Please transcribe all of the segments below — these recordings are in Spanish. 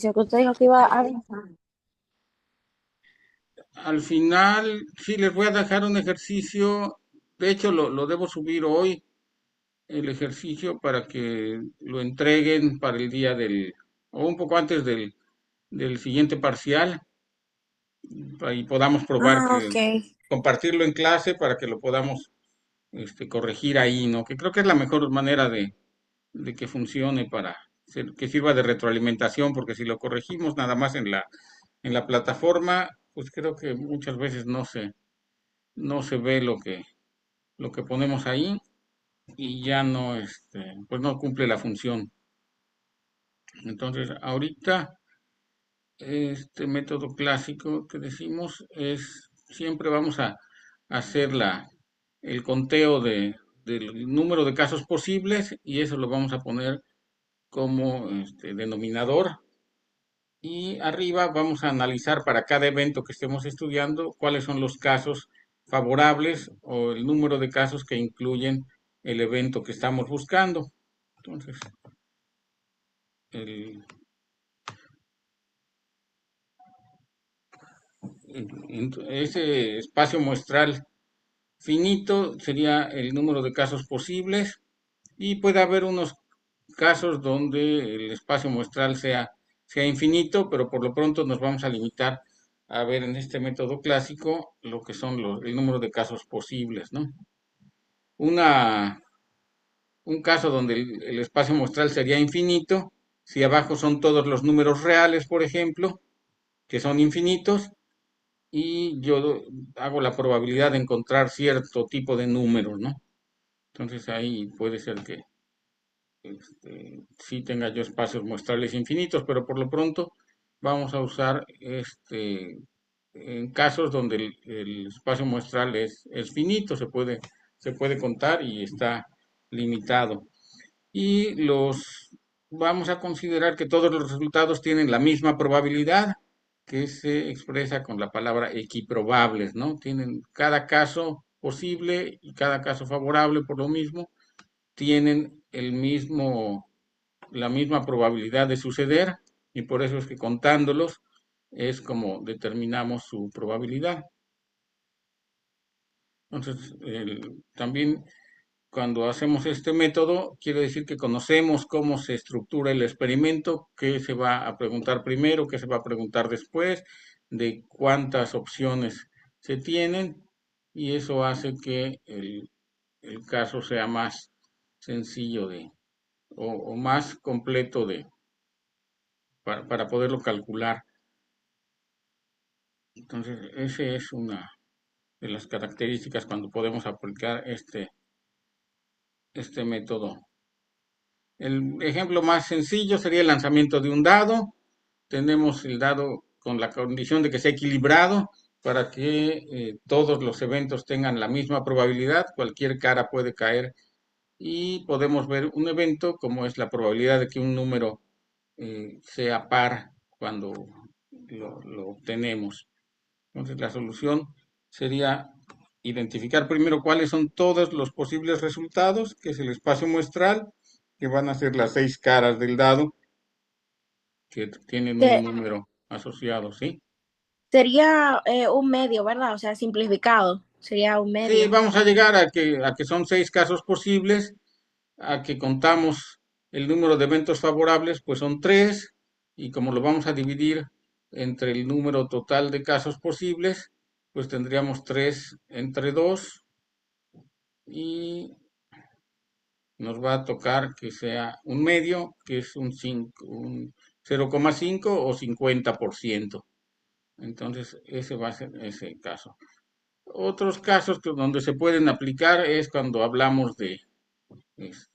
ejercicio que usted dijo que iba a dejar. Al final, sí, les voy a dejar un ejercicio. De hecho, lo debo subir hoy, el ejercicio, para que lo entreguen para el día o un poco antes del siguiente parcial, y podamos probar Ah, ok. compartirlo en clase para que lo podamos corregir ahí, ¿no? Que creo que es la mejor manera de que funcione para que sirva de retroalimentación, porque si lo corregimos nada más en la plataforma, pues creo que muchas veces no se ve lo que ponemos ahí y ya no, pues no cumple la función. Entonces, ahorita, este método clásico que decimos es, siempre vamos a hacer el conteo del número de casos posibles y eso lo vamos a poner como denominador. Y arriba vamos a analizar para cada evento que estemos estudiando cuáles son los casos favorables o el número de casos que incluyen el evento que estamos buscando. Entonces, el- ese espacio muestral finito sería el número de casos posibles y puede haber unos casos donde el espacio muestral sea infinito, pero por lo pronto nos vamos a limitar a ver en este método clásico lo que son el número de casos posibles, ¿no? Una, un caso donde el espacio muestral sería infinito, si abajo son todos los números reales, por ejemplo, que son infinitos, y yo hago la probabilidad de encontrar cierto tipo de números, ¿no? Entonces ahí puede ser que sí tenga yo espacios muestrales infinitos, pero por lo pronto vamos a usar en casos donde el espacio muestral es finito, se puede contar y está limitado. Y vamos a considerar que todos los resultados tienen la misma probabilidad, que se expresa con la palabra equiprobables, ¿no? Tienen cada caso posible y cada caso favorable por lo mismo, tienen la misma probabilidad de suceder y por eso es que contándolos es como determinamos su probabilidad. Entonces, también cuando hacemos este método, quiere decir que conocemos cómo se estructura el experimento, qué se va a preguntar primero, qué se va a preguntar después, de cuántas opciones se tienen, y eso hace que el caso sea más sencillo o más completo para poderlo calcular. Entonces, esa es una de las características cuando podemos aplicar este método. El ejemplo más sencillo sería el lanzamiento de un dado. Tenemos el dado con la condición de que sea equilibrado para que todos los eventos tengan la misma probabilidad. Cualquier cara puede caer y podemos ver un evento como es la probabilidad de que un número sea par cuando lo obtenemos. Entonces, la solución sería identificar primero cuáles son todos los posibles resultados, que es el espacio muestral, que van a ser las seis caras del dado, que tienen un Se- número asociado, ¿sí? Sería un medio, ¿verdad? O sea, simplificado. Sería un Sí, medio. vamos a llegar a que son seis casos posibles, a que contamos el número de eventos favorables, pues son tres, y como lo vamos a dividir entre el número total de casos posibles, pues tendríamos 3 entre 2 y nos va a tocar que sea un medio, que es un 0,5 o 50%. Entonces, ese va a ser ese caso. Otros casos donde se pueden aplicar es cuando hablamos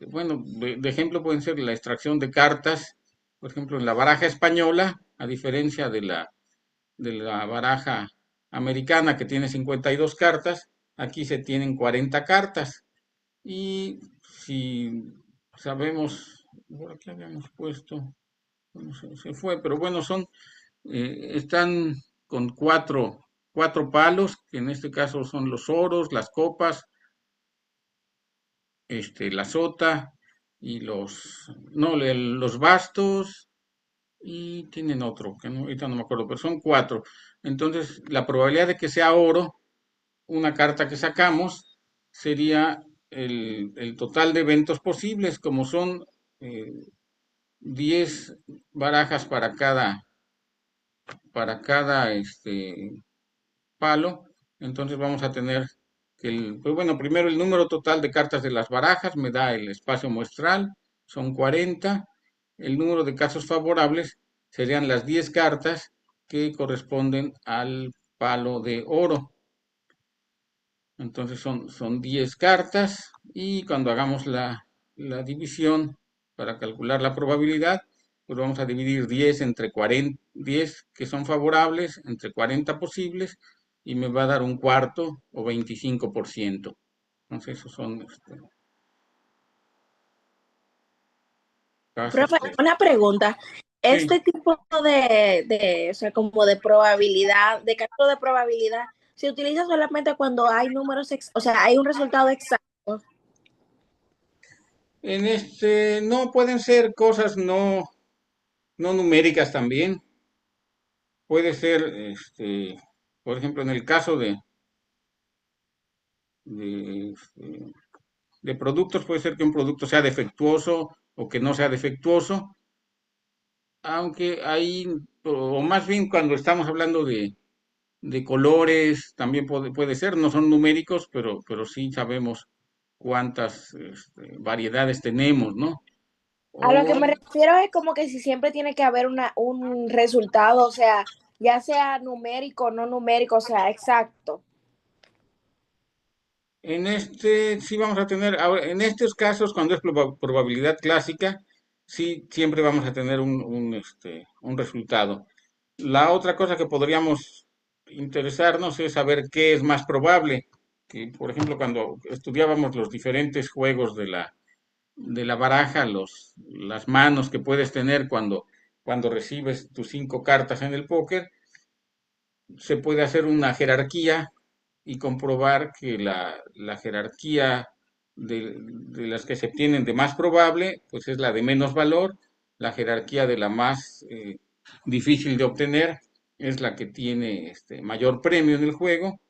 bueno, de ejemplo pueden ser la extracción de cartas, por ejemplo, en la baraja española, a diferencia de la baraja americana que tiene 52 cartas, aquí se tienen 40 cartas. Y si sabemos, por aquí habíamos puesto, bueno, se fue, pero bueno, están con cuatro palos, que en este caso son los oros, las copas, la sota y no, los bastos, y tienen otro, que ahorita no me acuerdo, pero son cuatro. Entonces, la probabilidad de que sea oro, una carta que sacamos, sería el total de eventos posibles, como son eh, 10 barajas para cada palo. Entonces vamos a tener que pues bueno, primero el número total de cartas de las barajas me da el espacio muestral, son 40. El número de casos favorables serían las 10 cartas que corresponden al palo de oro. Entonces son 10 cartas y cuando hagamos la división para calcular la probabilidad, pues vamos a dividir 10 entre 40, 10 que son favorables entre 40 posibles y me va a dar un cuarto o 25%. Entonces esos son casos Profe, una pregunta. sí, Este tipo o sea, como de probabilidad, de cálculo de probabilidad, se utiliza solamente cuando hay números, o sea, hay un resultado exacto. en no pueden ser cosas no numéricas también. Puede ser, por ejemplo, en el caso de productos, puede ser que un producto sea defectuoso o que no sea defectuoso, aunque ahí, o más bien cuando estamos hablando de colores, también puede ser, no son numéricos, pero sí sabemos cuántas variedades tenemos, ¿no? A lo O que me refiero es como que si siempre tiene que haber un resultado, o sea, ya sea numérico o no numérico, o sea, exacto. en sí vamos a tener, ahora, en estos casos, cuando es probabilidad clásica, sí siempre vamos a tener un resultado. La otra cosa que podríamos interesarnos es saber qué es más probable. Que, por ejemplo, cuando estudiábamos los diferentes juegos de la baraja, las manos que puedes tener cuando recibes tus 5 cartas en el póker, se puede hacer una jerarquía y comprobar que la jerarquía de las que se obtienen de más probable, pues es la de menos valor. La jerarquía de la más difícil de obtener es la que tiene mayor premio en el juego.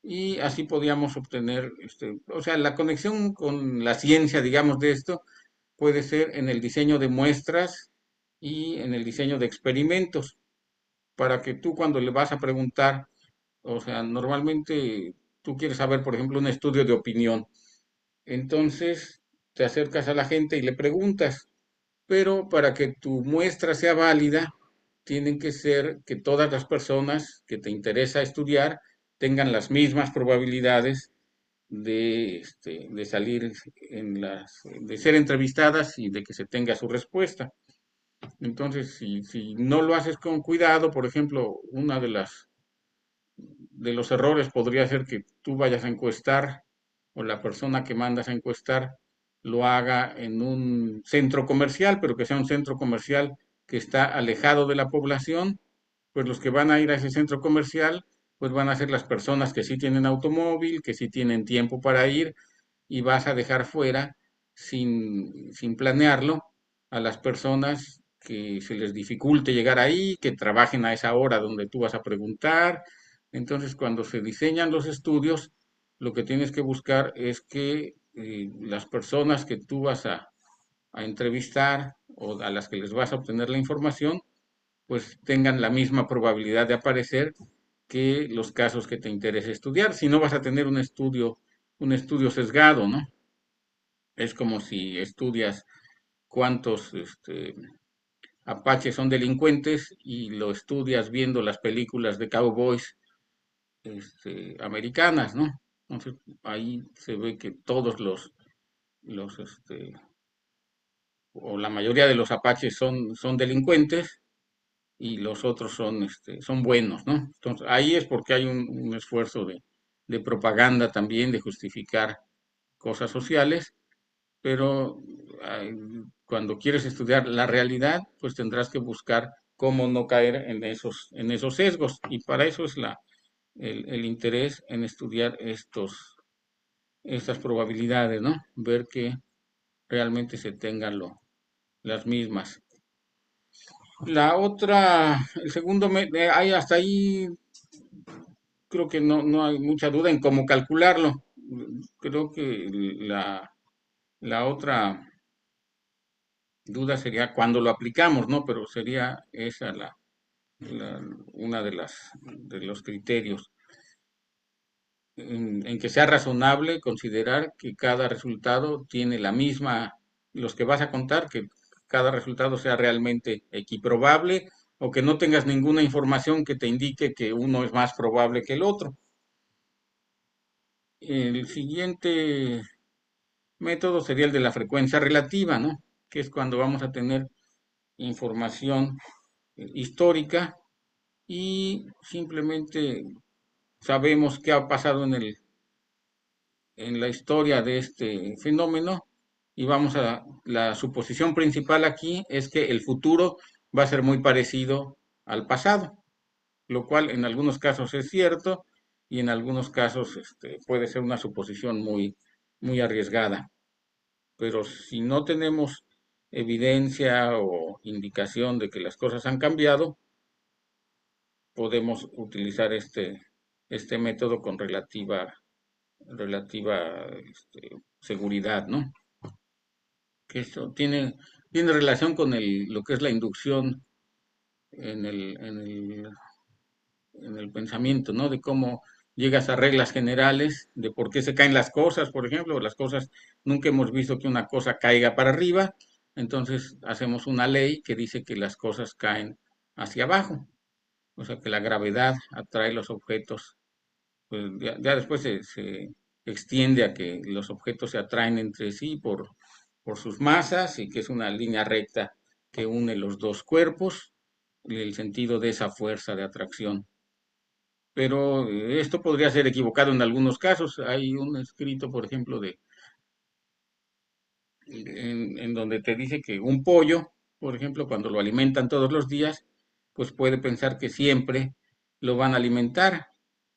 Y así podíamos obtener, o sea, la conexión con la ciencia, digamos, de esto puede ser en el diseño de muestras y en el diseño de experimentos, para que tú cuando le vas a preguntar, o sea, normalmente tú quieres saber, por ejemplo, un estudio de opinión. Entonces te acercas a la gente y le preguntas, pero para que tu muestra sea válida, tienen que ser que todas las personas que te interesa estudiar tengan las mismas probabilidades de salir de ser entrevistadas y de que se tenga su respuesta. Entonces, si no lo haces con cuidado, por ejemplo, una de los errores podría ser que tú vayas a encuestar o la persona que mandas a encuestar lo haga en un centro comercial, pero que sea un centro comercial que está alejado de la población, pues los que van a ir a ese centro comercial, pues van a ser las personas que sí tienen automóvil, que sí tienen tiempo para ir, y vas a dejar fuera, sin planearlo, a las personas que se les dificulte llegar ahí, que trabajen a esa hora donde tú vas a preguntar. Entonces, cuando se diseñan los estudios, lo que tienes que buscar es que las personas que tú vas a entrevistar o a las que les vas a obtener la información, pues tengan la misma probabilidad de aparecer que los casos que te interese estudiar. Si no, vas a tener un estudio sesgado, ¿no? Es como si estudias cuántos apaches son delincuentes y lo estudias viendo las películas de cowboys americanas, ¿no? Entonces ahí se ve que todos los o la mayoría de los apaches son delincuentes y los otros son buenos, ¿no? Entonces ahí es porque hay un esfuerzo de propaganda también, de justificar cosas sociales, pero cuando quieres estudiar la realidad, pues tendrás que buscar cómo no caer en esos sesgos. Y para eso es el interés en estudiar estas probabilidades, ¿no? Ver que realmente se tengan las mismas. La otra, el segundo, hay hasta ahí, creo que no hay mucha duda en cómo calcularlo. Creo que la otra duda sería cuándo lo aplicamos, ¿no? Pero sería esa la- una de los criterios en que sea razonable considerar que cada resultado tiene la misma, los que vas a contar, que cada resultado sea realmente equiprobable o que no tengas ninguna información que te indique que uno es más probable que el otro. El siguiente método sería el de la frecuencia relativa, ¿no? Que es cuando vamos a tener información histórica y simplemente sabemos qué ha pasado en la historia de este fenómeno y la suposición principal aquí es que el futuro va a ser muy parecido al pasado, lo cual en algunos casos es cierto y en algunos casos puede ser una suposición muy arriesgada. Pero si no tenemos evidencia o indicación de que las cosas han cambiado, podemos utilizar este método con relativa seguridad, ¿no? Que esto tiene relación con lo que es la inducción en en el pensamiento, ¿no? De cómo llegas a reglas generales, de por qué se caen las cosas, por ejemplo, las cosas, nunca hemos visto que una cosa caiga para arriba, entonces hacemos una ley que dice que las cosas caen hacia abajo, o sea que la gravedad atrae los objetos, pues ya después se extiende a que los objetos se atraen entre sí por sus masas y que es una línea recta que une los dos cuerpos, y el sentido de esa fuerza de atracción. Pero esto podría ser equivocado en algunos casos. Hay un escrito, por ejemplo, en donde te dice que un pollo, por ejemplo, cuando lo alimentan todos los días, pues puede pensar que siempre lo van a alimentar,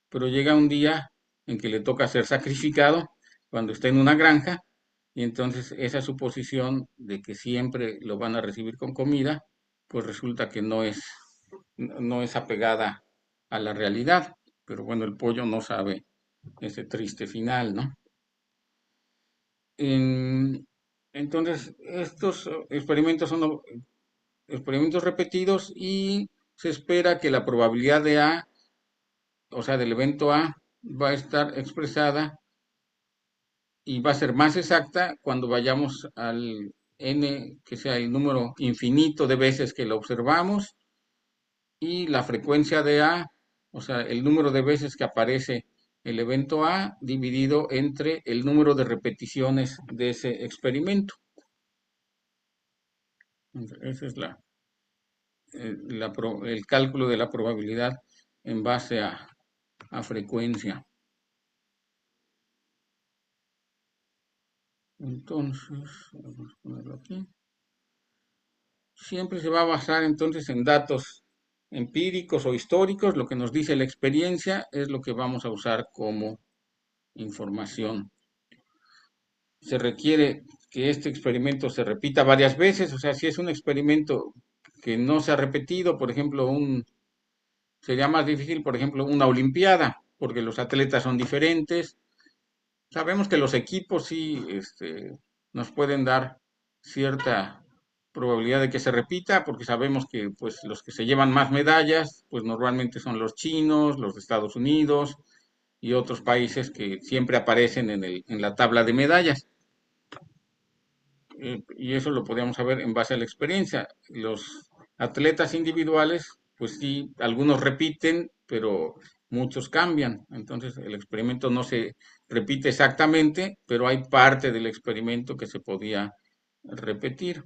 pero llega un día en que le toca ser sacrificado cuando está en una granja, y entonces esa suposición de que siempre lo van a recibir con comida, pues resulta que no es apegada a la realidad. Pero bueno, el pollo no sabe ese triste final, ¿no? En- entonces, estos experimentos son experimentos repetidos y se espera que la probabilidad de A, o sea, del evento A, va a estar expresada y va a ser más exacta cuando vayamos al n, que sea el número infinito de veces que lo observamos, y la frecuencia de A, o sea, el número de veces que aparece el evento A dividido entre el número de repeticiones de ese experimento. Ese es el cálculo de la probabilidad en base a frecuencia. Entonces, vamos a ponerlo aquí. Siempre se va a basar entonces en datos empíricos o históricos. Lo que nos dice la experiencia es lo que vamos a usar como información. Se requiere que este experimento se repita varias veces, o sea, si es un experimento que no se ha repetido, por ejemplo, sería más difícil, por ejemplo, una olimpiada, porque los atletas son diferentes. Sabemos que los equipos sí, nos pueden dar cierta probabilidad de que se repita, porque sabemos que, pues, los que se llevan más medallas, pues, normalmente son los chinos, los de Estados Unidos y otros países que siempre aparecen en la tabla de medallas. Y eso lo podríamos saber en base a la experiencia. Los atletas individuales, pues sí, algunos repiten, pero muchos cambian. Entonces el experimento no se repite exactamente, pero hay parte del experimento que se podía repetir.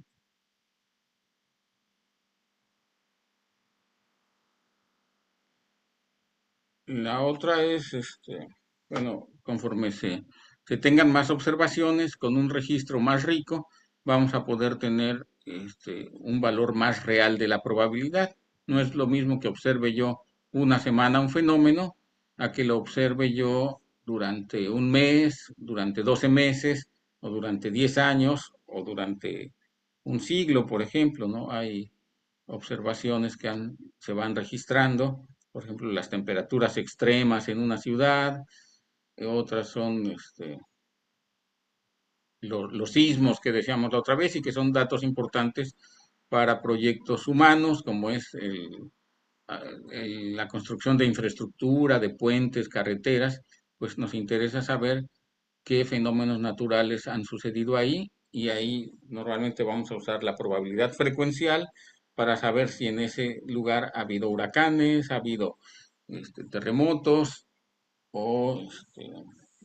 La otra es, bueno, conforme se tengan más observaciones con un registro más rico, vamos a poder tener un valor más real de la probabilidad. No es lo mismo que observe yo una semana un fenómeno a que lo observe yo durante un mes, durante 12 meses, o durante 10 años, o durante un siglo, por ejemplo, ¿no? observaciones que se van registrando. Por ejemplo, las temperaturas extremas en una ciudad, otras son los sismos que decíamos la otra vez y que son datos importantes para proyectos humanos, como es la construcción de infraestructura, de puentes, carreteras, pues nos interesa saber qué fenómenos naturales han sucedido ahí y ahí normalmente vamos a usar la probabilidad frecuencial para saber si en ese lugar ha habido huracanes, ha habido terremotos o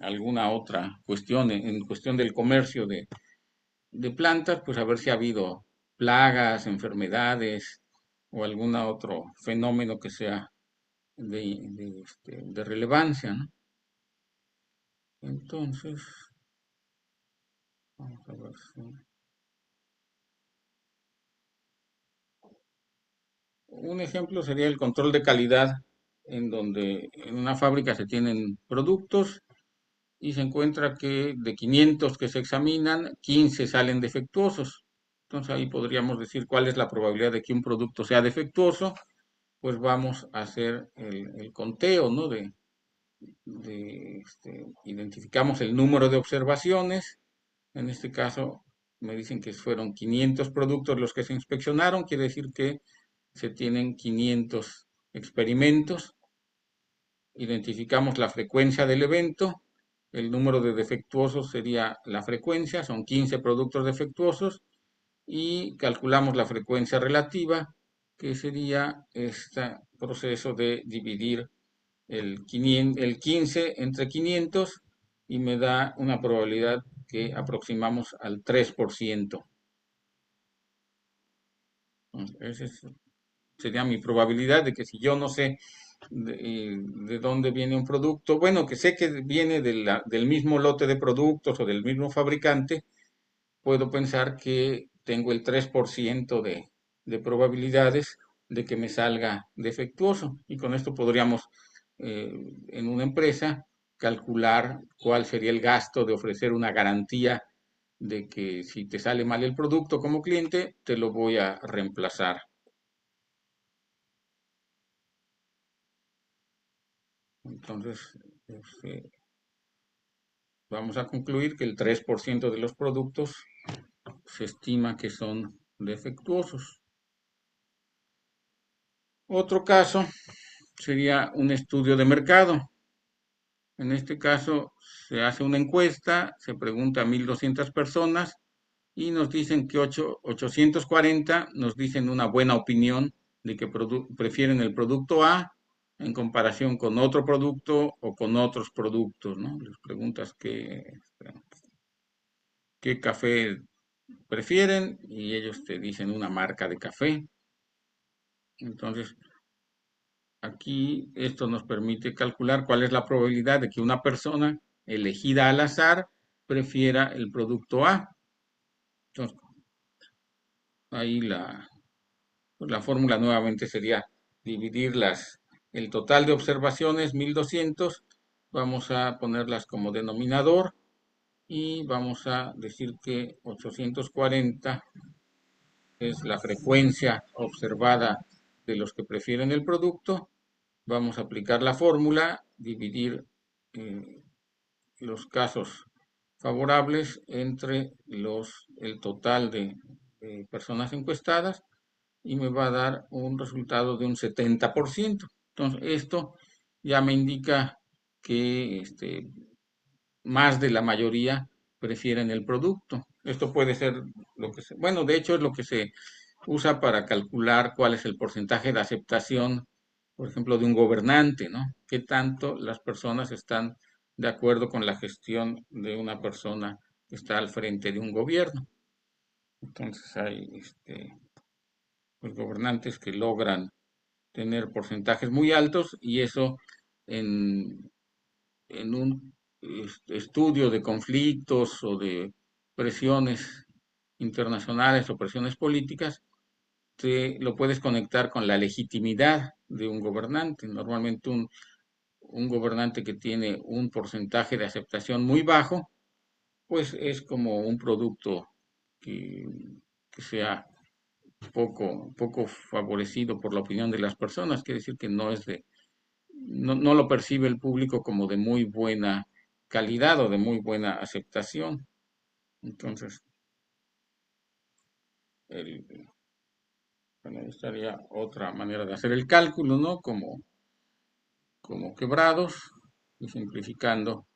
alguna otra cuestión en cuestión del comercio de plantas, pues a ver si ha habido plagas, enfermedades o algún otro fenómeno que sea de relevancia, ¿no? Entonces, vamos a ver si... Un ejemplo sería el control de calidad, en donde en una fábrica se tienen productos y se encuentra que de 500 que se examinan, 15 salen defectuosos. Entonces ahí podríamos decir cuál es la probabilidad de que un producto sea defectuoso. Pues vamos a hacer el conteo, ¿no? Identificamos el número de observaciones. En este caso me dicen que fueron 500 productos los que se inspeccionaron, quiere decir que se tienen 500 experimentos. Identificamos la frecuencia del evento, el número de defectuosos sería la frecuencia, son 15 productos defectuosos, y calculamos la frecuencia relativa, que sería este proceso de dividir el 15 entre 500 y me da una probabilidad que aproximamos al 3%. Esa sería mi probabilidad de que si yo no sé de dónde viene un producto, bueno, que sé que viene del mismo lote de productos o del mismo fabricante, puedo pensar que tengo el 3% de probabilidades de que me salga defectuoso. Y con esto podríamos, en una empresa, calcular cuál sería el gasto de ofrecer una garantía de que si te sale mal el producto como cliente, te lo voy a reemplazar. Entonces, este, vamos a concluir que el 3% de los productos se estima que son defectuosos. Otro caso sería un estudio de mercado. En este caso se hace una encuesta, se pregunta a 1.200 personas y nos dicen que 840 nos dicen una buena opinión de que prefieren el producto A en comparación con otro producto o con otros productos, ¿no? Les preguntas qué café prefieren y ellos te dicen una marca de café. Entonces, aquí esto nos permite calcular cuál es la probabilidad de que una persona elegida al azar prefiera el producto A. Entonces, ahí pues la fórmula nuevamente sería dividir el total de observaciones, 1.200, vamos a ponerlas como denominador y vamos a decir que 840 es la frecuencia observada de los que prefieren el producto. Vamos a aplicar la fórmula, dividir eh, los casos favorables entre el total de personas encuestadas y me va a dar un resultado de un 70%. Entonces, esto ya me indica que más de la mayoría prefieren el producto. Esto puede ser bueno, de hecho es lo que se usa para calcular cuál es el porcentaje de aceptación, por ejemplo, de un gobernante, ¿no? Qué tanto las personas están de acuerdo con la gestión de una persona que está al frente de un gobierno. Entonces hay pues, gobernantes que logran tener porcentajes muy altos y eso en, en un estudio de conflictos o de presiones internacionales o presiones políticas, te lo puedes conectar con la legitimidad de un gobernante. Normalmente un gobernante que tiene un porcentaje de aceptación muy bajo, pues es como un producto que, que sea poco favorecido por la opinión de las personas. Quiere decir que no lo percibe el público como de muy buena calidad o de muy buena aceptación. Entonces, el, bueno, estaría otra manera de hacer el cálculo, ¿no? Como quebrados y simplificando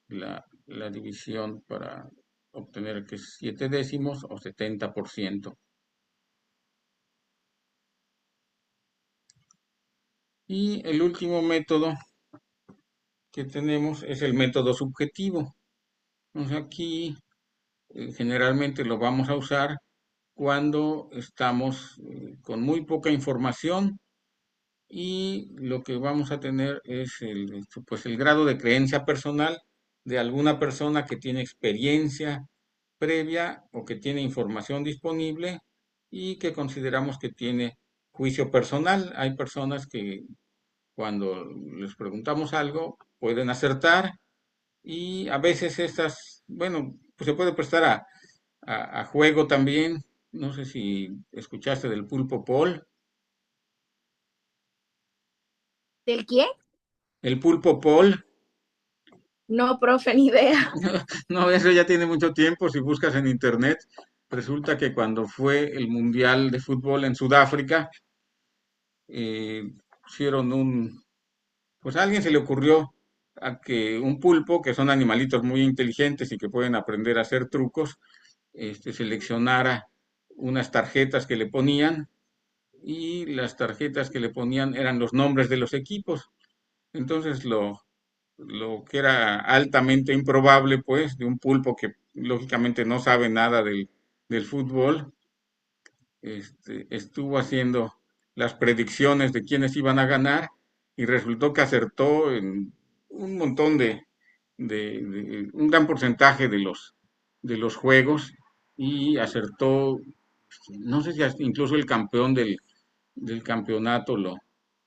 la división para obtener que es 7 décimos o 70%. Y el último método que tenemos es el método subjetivo. Entonces aquí generalmente lo vamos a usar cuando estamos con muy poca información y lo que vamos a tener es pues el grado de creencia personal de alguna persona que tiene experiencia previa o que tiene información disponible y que consideramos que tiene juicio personal. Hay personas que cuando les preguntamos algo pueden acertar y a veces estas, bueno, pues se puede prestar a juego también. No sé si escuchaste del pulpo Paul. ¿Del quién? El pulpo Paul. No, profe, ni idea. No, eso ya tiene mucho tiempo. Si buscas en internet, resulta que cuando fue el Mundial de Fútbol en Sudáfrica, eh, hicieron pues a alguien se le ocurrió a que un pulpo, que son animalitos muy inteligentes y que pueden aprender a hacer trucos, seleccionara unas tarjetas que le ponían y las tarjetas que le ponían eran los nombres de los equipos. Entonces lo que era altamente improbable, pues, de un pulpo que lógicamente no sabe nada del fútbol, estuvo haciendo las predicciones de quiénes iban a ganar y resultó que acertó en un montón un gran porcentaje de los juegos y acertó, no sé si incluso el campeón del campeonato lo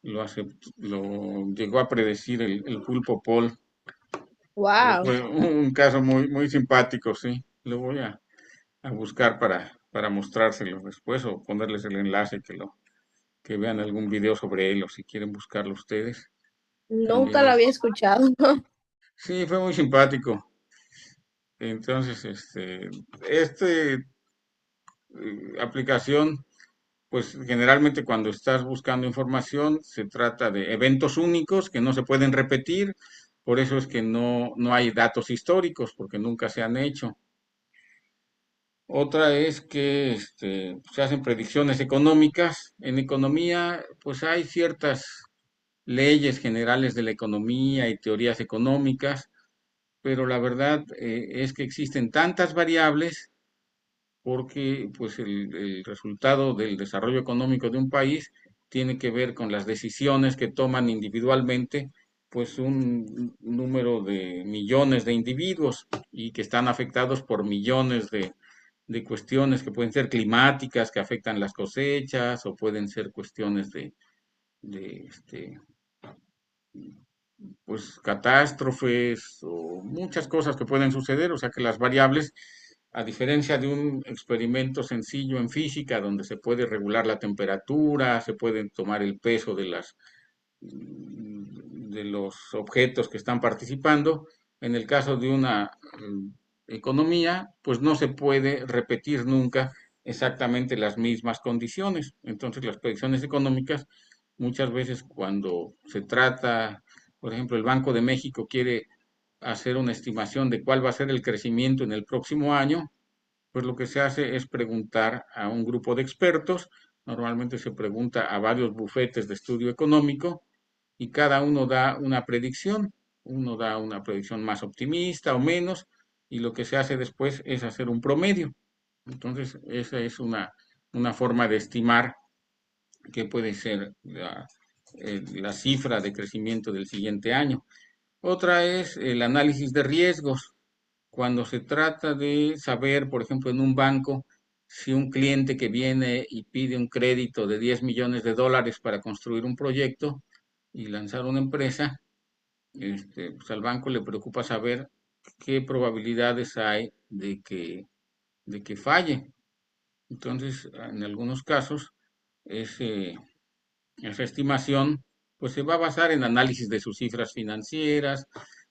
llegó a predecir el pulpo Paul. Pero Wow. fue un caso muy, muy simpático, sí. Lo voy a buscar para mostrárselo después o ponerles el enlace que vean algún video sobre él o si quieren buscarlo ustedes. Nunca También lo es. había escuchado. Sí, fue muy simpático. Entonces, aplicación, pues generalmente cuando estás buscando información se trata de eventos únicos que no se pueden repetir. Por eso es que no hay datos históricos, porque nunca se han hecho. Otra es que se hacen predicciones económicas. En economía, pues hay ciertas leyes generales de la economía y teorías económicas, pero la verdad es que existen tantas variables porque pues el resultado del desarrollo económico de un país tiene que ver con las decisiones que toman individualmente pues un número de millones de individuos y que están afectados por millones de cuestiones que pueden ser climáticas, que afectan las cosechas, o pueden ser cuestiones de pues, catástrofes, o muchas cosas que pueden suceder. O sea que las variables, a diferencia de un experimento sencillo en física, donde se puede regular la temperatura, se puede tomar el peso de los objetos que están participando. En el caso de una economía, pues no se puede repetir nunca exactamente las mismas condiciones. Entonces, las predicciones económicas, muchas veces cuando se trata, por ejemplo, el Banco de México quiere hacer una estimación de cuál va a ser el crecimiento en el próximo año, pues lo que se hace es preguntar a un grupo de expertos. Normalmente se pregunta a varios bufetes de estudio económico y cada uno da una predicción. Uno da una predicción más optimista o menos, y lo que se hace después es hacer un promedio. Entonces, esa es una forma de estimar qué puede ser la cifra de crecimiento del siguiente año. Otra es el análisis de riesgos. Cuando se trata de saber, por ejemplo, en un banco, si un cliente que viene y pide un crédito de 10 millones de dólares para construir un proyecto y lanzar una empresa, pues al banco le preocupa saber qué probabilidades hay de que falle. Entonces, en algunos casos, ese, esa estimación pues se va a basar en análisis de sus cifras financieras,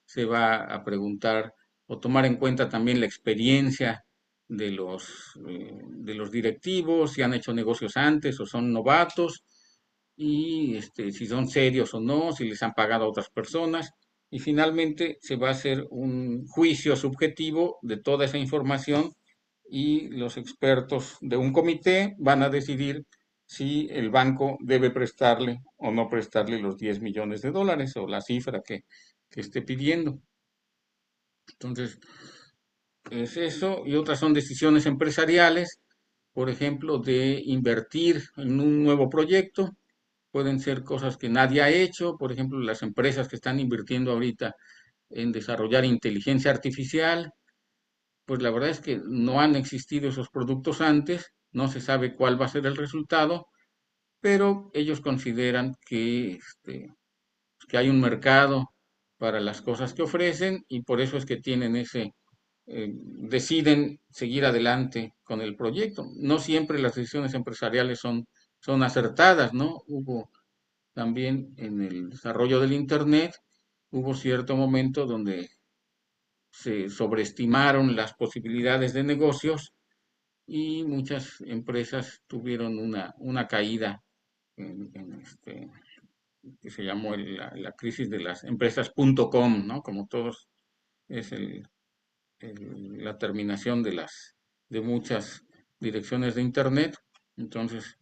se va a preguntar o tomar en cuenta también la experiencia de los directivos, si han hecho negocios antes o son novatos, y si son serios o no, si les han pagado a otras personas. Y finalmente se va a hacer un juicio subjetivo de toda esa información y los expertos de un comité van a decidir si el banco debe prestarle o no prestarle los 10 millones de dólares o la cifra que esté pidiendo. Entonces, es eso y otras son decisiones empresariales, por ejemplo, de invertir en un nuevo proyecto. Pueden ser cosas que nadie ha hecho, por ejemplo, las empresas que están invirtiendo ahorita en desarrollar inteligencia artificial, pues la verdad es que no han existido esos productos antes, no se sabe cuál va a ser el resultado, pero ellos consideran que hay un mercado para las cosas que ofrecen y por eso es que tienen deciden seguir adelante con el proyecto. No siempre las decisiones empresariales son acertadas, ¿no? Hubo también en el desarrollo del Internet, hubo cierto momento donde se sobreestimaron las posibilidades de negocios y muchas empresas tuvieron una caída en que se llamó la crisis de las empresas.com, ¿no? Como todos, es la terminación de muchas direcciones de Internet. Entonces,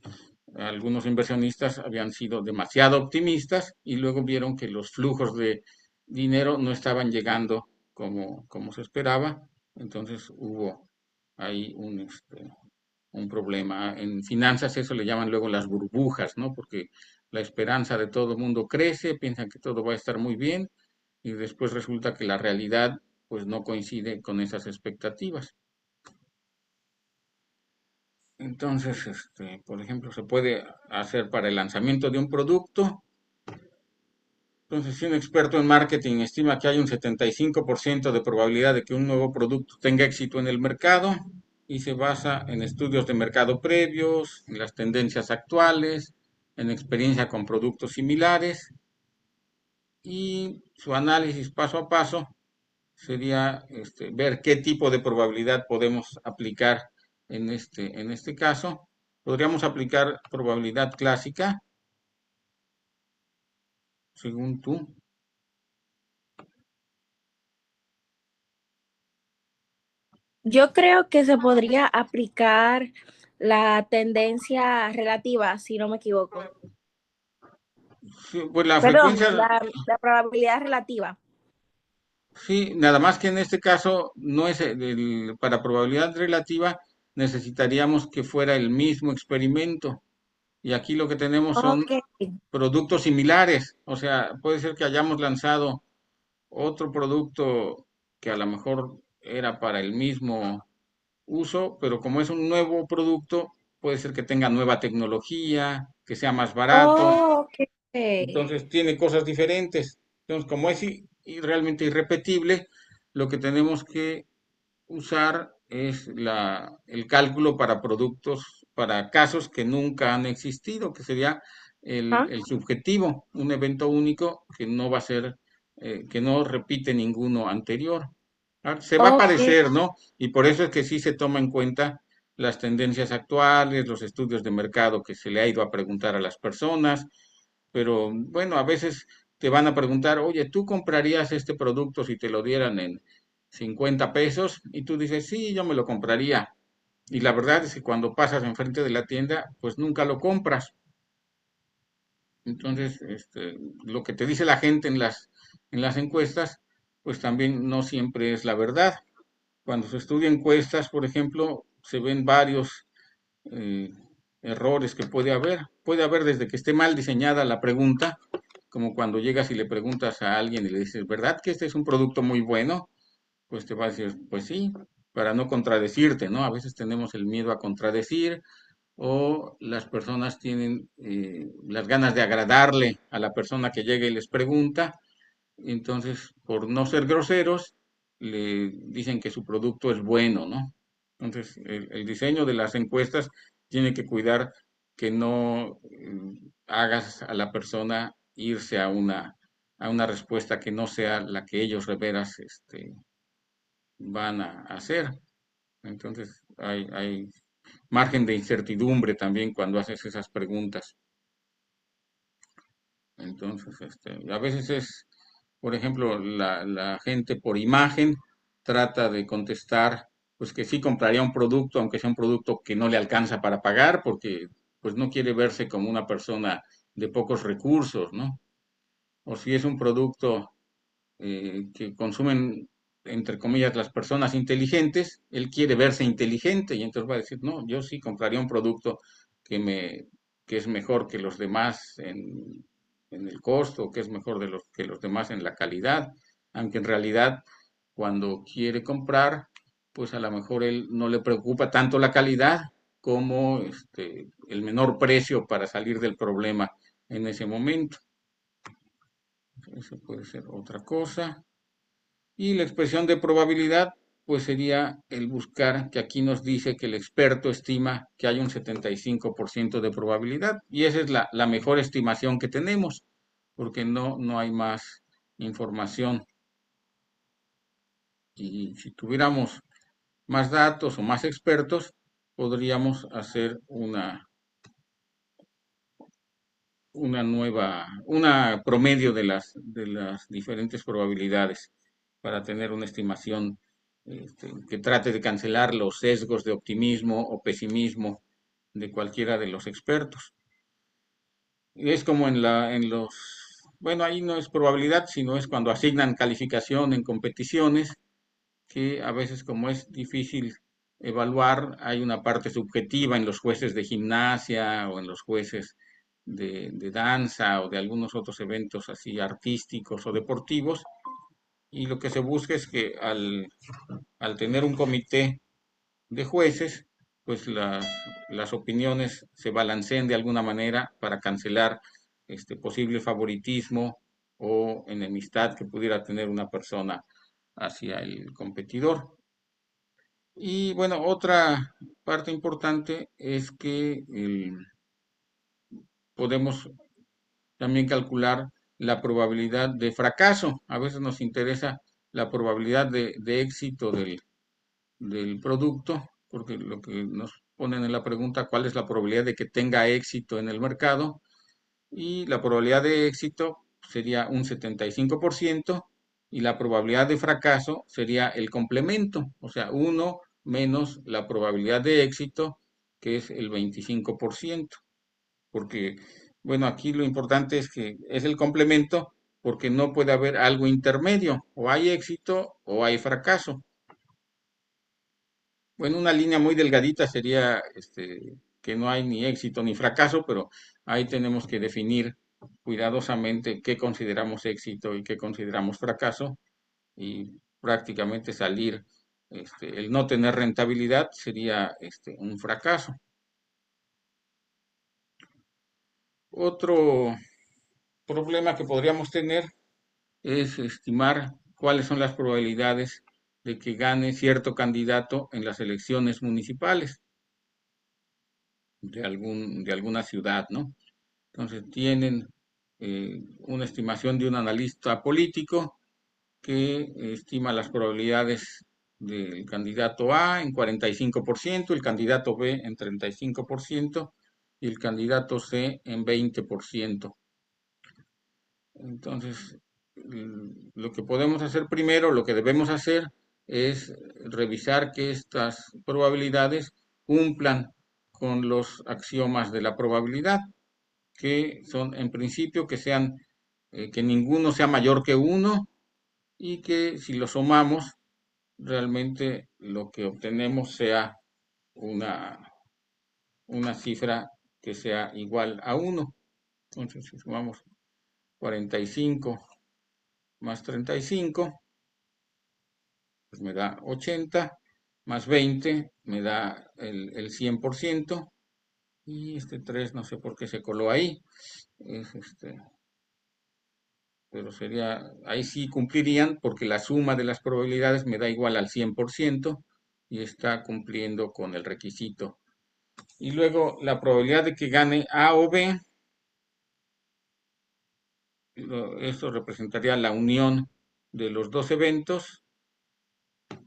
algunos inversionistas habían sido demasiado optimistas y luego vieron que los flujos de dinero no estaban llegando como se esperaba. Entonces hubo ahí un problema. En finanzas eso le llaman luego las burbujas, ¿no? Porque la esperanza de todo el mundo crece, piensan que todo va a estar muy bien y después resulta que la realidad pues no coincide con esas expectativas. Entonces, por ejemplo, se puede hacer para el lanzamiento de un producto. Entonces, si un experto en marketing estima que hay un 75% de probabilidad de que un nuevo producto tenga éxito en el mercado y se basa en estudios de mercado previos, en las tendencias actuales, en experiencia con productos similares y su análisis paso a paso sería ver qué tipo de probabilidad podemos aplicar en este caso. Podríamos aplicar probabilidad clásica, según tú. Yo creo que se podría aplicar la tendencia relativa, si no me equivoco. Sí, pues la Perdón, frecuencia, la probabilidad relativa. sí, nada más que en este caso no es para probabilidad relativa necesitaríamos que fuera el mismo experimento. Y aquí lo que tenemos son Ok. productos similares. O sea, puede ser que hayamos lanzado otro producto que a lo mejor era para el mismo uso, pero como es un nuevo producto, puede ser que tenga nueva tecnología, que sea más barato, Oh, ok. entonces tiene cosas diferentes. Entonces, como es realmente irrepetible, lo que tenemos que usar es el cálculo para productos, para casos que nunca han existido, que sería Ah, el subjetivo, un evento único que no va a ser, que no repite ninguno anterior. Se va a ok. parecer, ¿no? Y por eso es que sí se toma en cuenta las tendencias actuales, los estudios de mercado que se le ha ido a preguntar a las personas, pero bueno, a veces te van a preguntar, oye, ¿tú comprarías este producto si te lo dieran en 50 pesos? Y tú dices, sí, yo me lo compraría. Y la verdad es que cuando pasas enfrente de la tienda, pues nunca lo compras. Entonces, lo que te dice la gente en las encuestas, pues también no siempre es la verdad. Cuando se estudia encuestas, por ejemplo, se ven varios eh, errores que puede haber. Puede haber desde que esté mal diseñada la pregunta, como cuando llegas y le preguntas a alguien y le dices, ¿verdad que este es un producto muy bueno? Pues te va a decir, pues sí, para no contradecirte, ¿no? A veces tenemos el miedo a contradecir o las personas tienen las ganas de agradarle a la persona que llega y les pregunta, entonces por no ser groseros, le dicen que su producto es bueno, ¿no? Entonces, el diseño de las encuestas tiene que cuidar que no hagas a la persona irse a una respuesta que no sea la que ellos de veras van a hacer. Entonces, hay margen de incertidumbre también cuando haces esas preguntas. Entonces, a veces es, por ejemplo, la gente por imagen trata de contestar, pues que sí compraría un producto, aunque sea un producto que no le alcanza para pagar, porque pues no quiere verse como una persona de pocos recursos, ¿no? O si es un producto que consumen, entre comillas, las personas inteligentes, él quiere verse inteligente y entonces va a decir, no, yo sí compraría un producto que me, que es mejor que los demás en el costo, que es mejor que los demás en la calidad, aunque en realidad cuando quiere comprar, pues a lo mejor él no le preocupa tanto la calidad como el menor precio para salir del problema en ese momento. Eso puede ser otra cosa. Y la expresión de probabilidad, pues sería el buscar, que aquí nos dice que el experto estima que hay un 75% de probabilidad. Y esa es la mejor estimación que tenemos, porque no hay más información. Y si tuviéramos más datos o más expertos, podríamos hacer una promedio de las diferentes probabilidades para tener una estimación que trate de cancelar los sesgos de optimismo o pesimismo de cualquiera de los expertos. Es como bueno, ahí no es probabilidad, sino es cuando asignan calificación en competiciones, que a veces como es difícil evaluar, hay una parte subjetiva en los jueces de gimnasia o en los jueces de danza o de algunos otros eventos así artísticos o deportivos. Y lo que se busca es que al tener un comité de jueces, pues las opiniones se balanceen de alguna manera para cancelar este posible favoritismo o enemistad que pudiera tener una persona hacia el competidor. Y bueno, otra parte importante es que podemos también calcular la probabilidad de fracaso. A veces nos interesa la probabilidad de éxito del producto, porque lo que nos ponen en la pregunta, ¿cuál es la probabilidad de que tenga éxito en el mercado? Y la probabilidad de éxito sería un 75% y la probabilidad de fracaso sería el complemento, o sea, uno menos la probabilidad de éxito, que es el 25%. Porque, bueno, aquí lo importante es que es el complemento porque no puede haber algo intermedio, o hay éxito o hay fracaso. Bueno, una línea muy delgadita sería que no hay ni éxito ni fracaso, pero ahí tenemos que definir cuidadosamente qué consideramos éxito y qué consideramos fracaso y prácticamente salir, el no tener rentabilidad sería un fracaso. Otro problema que podríamos tener es estimar cuáles son las probabilidades de que gane cierto candidato en las elecciones municipales de alguna ciudad, ¿no? Entonces tienen una estimación de un analista político que estima las probabilidades del candidato A en 45%, el candidato B en 35% y el candidato C en 20%. Entonces, lo que podemos hacer primero, lo que debemos hacer es revisar que estas probabilidades cumplan con los axiomas de la probabilidad, que son en principio que ninguno sea mayor que uno y que si lo sumamos, realmente lo que obtenemos sea una, una cifra que sea igual a uno. Entonces, si sumamos 45 más 35, pues me da 80, más 20 me da el 100%, y este 3 no sé por qué se coló ahí, es pero sería, ahí sí cumplirían porque la suma de las probabilidades me da igual al 100%, y está cumpliendo con el requisito. Y luego la probabilidad de que gane A o B, esto representaría la unión de los dos eventos.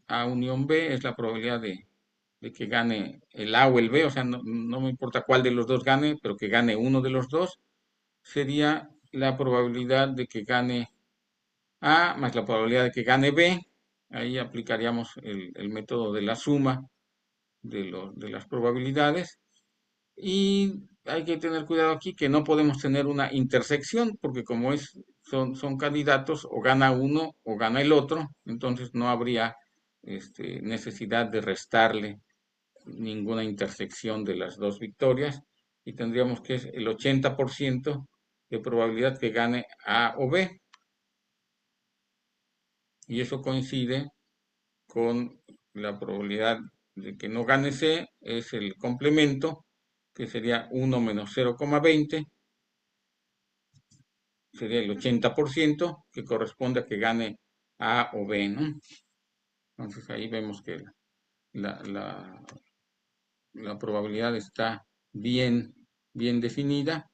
A unión B es la probabilidad de que gane el A o el B, o sea, no me importa cuál de los dos gane, pero que gane uno de los dos, sería la probabilidad de que gane A más la probabilidad de que gane B. Ahí aplicaríamos el método de la suma de las probabilidades. Y hay que tener cuidado aquí que no podemos tener una intersección, porque como son candidatos, o gana uno o gana el otro, entonces no habría necesidad de restarle ninguna intersección de las dos victorias y tendríamos que es el 80% de probabilidad que gane A o B. Y eso coincide con la probabilidad de que no gane C, es el complemento, que sería 1 menos 0,20, sería el 80%, que corresponde a que gane A o B, ¿no? Entonces ahí vemos que la, la- la probabilidad está bien, bien definida.